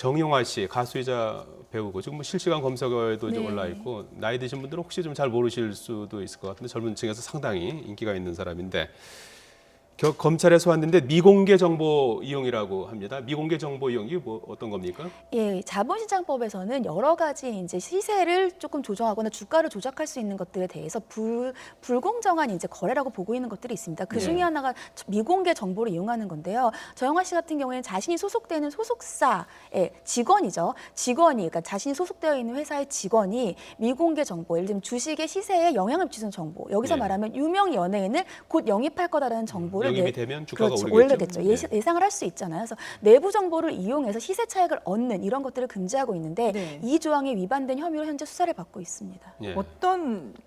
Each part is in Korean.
정용화 씨, 가수이자 배우고 지금 뭐 실시간 검색어에도 이제 네. 올라 있고 나이 드신 분들은 혹시 좀 잘 모르실 수도 있을 것 같은데 젊은 층에서 상당히 인기가 있는 사람인데 검찰에 소환됐는데 미공개 정보 이용이라고 합니다. 미공개 정보 이용이 뭐 어떤 겁니까? 예, 자본시장법에서는 여러 가지 이제 시세를 조금 조정하거나 주가를 조작할 수 있는 것들에 대해서 불공정한 이제 거래라고 보고 있는 것들이 있습니다. 그 중에 하나가 미공개 정보를 이용하는 건데요. 정영화 씨 같은 경우에는 자신이 소속되는 소속사의 직원이죠. 직원이, 그러니까 자신이 소속되어 있는 회사의 직원이 미공개 정보, 예를 들면 주식의 시세에 영향을 미치는 정보, 여기서 말하면 유명 연예인을 곧 영입할 거다라는 정보를 영입이 되면 주가가 그렇죠, 오르겠죠. 예상을 할 수 있잖아요. 그래서 내부 정보를 이용해서 시세 차익을 얻는 이런 것들을 금지하고 있는데 이 조항에 위반된 혐의로 현재 수사를 받고 있습니다.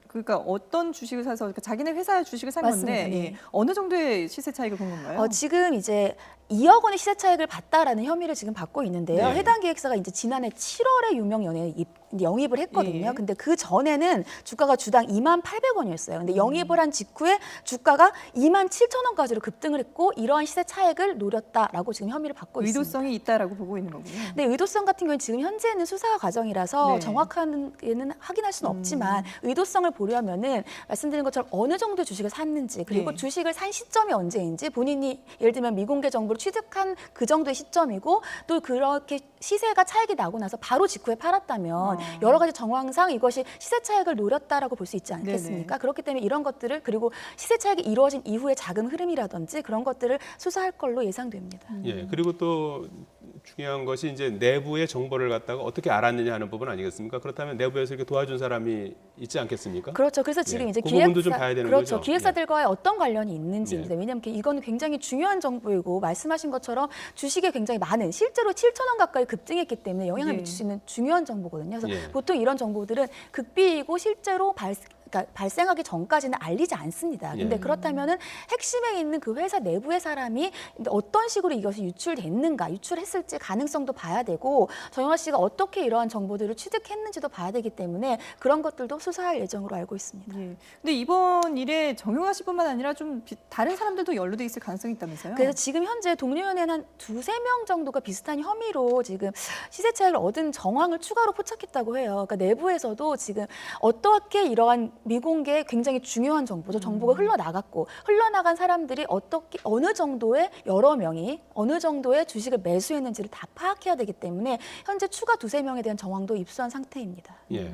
그러니까 어떤 주식을 사서 그러니까 자기네 회사의 주식을 산 맞습니다. 건데 네. 어느 정도의 시세 차익을 본 건가요? 지금 이제 2억 원의 시세 차익을 봤다라는 혐의를 지금 받고 있는데요. 네. 해당 기획사가 이제 지난해 7월에 유명 연예인 영입을 했거든요. 예. 근데 그 전에는 주가가 주당 28,800원이었어요. 근데 영입을 한 직후에 주가가 27,000원까지로 급등을 했고 이러한 시세 차익을 노렸다라고 지금 혐의를 받고 있습니다. 의도성이 있다라고 보고 있는 거군요. 네, 의도성 같은 경우는 지금 현재는 수사 과정이라서 네. 정확하게는 확인할 수는 없지만 의도성을 보려면은 말씀드린 것처럼 어느 정도 주식을 샀는지 그리고 네. 주식을 산 시점이 언제인지 본인이 예를 들면 미공개 정보를 취득한 그 정도의 시점이고 또 그렇게 시세가 차익이 나고 나서 바로 직후에 팔았다면 여러 가지 정황상 이것이 시세 차익을 노렸다라고 볼 수 있지 않겠습니까? 네네. 그렇기 때문에 이런 것들을 그리고 시세 차익이 이루어진 이후의 자금 흐름이라든지 그런 것들을 수사할 걸로 예상됩니다. 예, 그리고 또 중요한 것이 이제 내부의 정보를 갖다가 어떻게 알았느냐 하는 부분 아니겠습니까? 그렇다면 내부에서 이렇게 도와준 사람이 있지 않겠습니까? 그렇죠. 그래서 지금 이제 그 부분도 좀 봐야 되는 그렇죠. 거죠. 기획사들과의 어떤 관련이 있는지입니다. 예. 왜냐하면 이거는 굉장히 중요한 정보이고 말씀하신 것처럼 주식에 굉장히 많은 실제로 7,000원 가까이 급등했기 때문에 영향을 예. 미칠 수 있는 중요한 정보거든요. 그래서 예. 보통 이런 정보들은 극비이고 실제로 그러니까 발생하기 전까지는 알리지 않습니다. 근데 예. 그렇다면은 핵심에 있는 그 회사 내부의 사람이 어떤 식으로 이것이 유출됐는가, 유출했을지 가능성도 봐야 되고 정영화 씨가 어떻게 이러한 정보들을 취득했는지도 봐야 되기 때문에 그런 것들도 수사할 예정으로 알고 있습니다. 예. 근데 이번 일에 정용화 씨뿐만 아니라 좀 다른 사람들도 연루돼 있을 가능성이 있다면서요? 그래서 지금 현재 동료 연예인 한 2~3명 정도가 비슷한 혐의로 지금 시세 차익을 얻은 정황을 추가로 포착했다고 해요. 그러니까 내부에서도 지금 어떻게 이러한 미공개 굉장히 중요한 정보죠. 정보가 흘러나갔고 흘러나간 사람들이 어떻게 어느 정도의 여러 명이 어느 정도의 주식을 매수했는지를 다 파악해야 되기 때문에 현재 추가 2~3명에 대한 정황도 입수한 상태입니다. 예.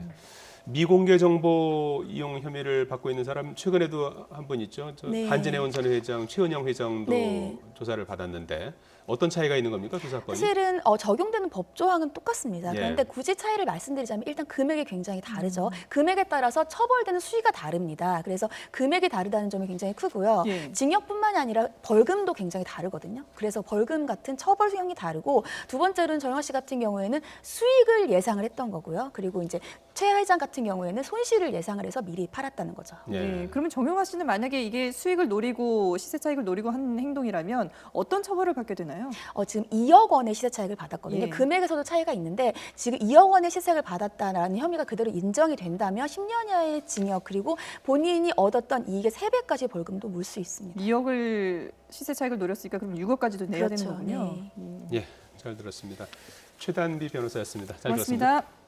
미공개 정보 이용 혐의를 받고 있는 사람 최근에도 한 분 있죠. 네. 한진해운선 회장 최은영 회장도 네. 조사를 받았는데 어떤 차이가 있는 겁니까 두 사건이? 사실은 적용되는 법 조항은 똑같습니다. 예. 그런데 굳이 차이를 말씀드리자면 일단 금액이 굉장히 다르죠. 금액에 따라서 처벌되는 수위가 다릅니다. 그래서 금액이 다르다는 점이 굉장히 크고요. 예. 징역뿐만이 아니라 벌금도 굉장히 다르거든요. 그래서 벌금 같은 처벌 수형이 다르고 두 번째로는 정영화 씨 같은 경우에는 수익을 예상을 했던 거고요. 그리고 이제 최 회장 같은 경우에는 손실을 예상을 해서 미리 팔았다는 거죠. 예. 그러면 정용화 씨는 만약에 이게 수익을 노리고 시세 차익을 노리고 한 행동이라면 어떤 처벌을 받게 되나요? 지금 2억 원의 시세 차익을 받았거든요. 예. 금액에서도 차이가 있는데 지금 2억 원의 시세를 받았다라는 혐의가 그대로 인정이 된다면 10년 이하의 징역 그리고 본인이 얻었던 이익의 3배까지 벌금도 물 수 있습니다. 2억을 시세 차익을 노렸으니까 그럼 6억까지도 내야 그렇죠. 되는 거군요. 네. 예, 잘 들었습니다. 최단비 변호사였습니다. 잘 고맙습니다. 들었습니다.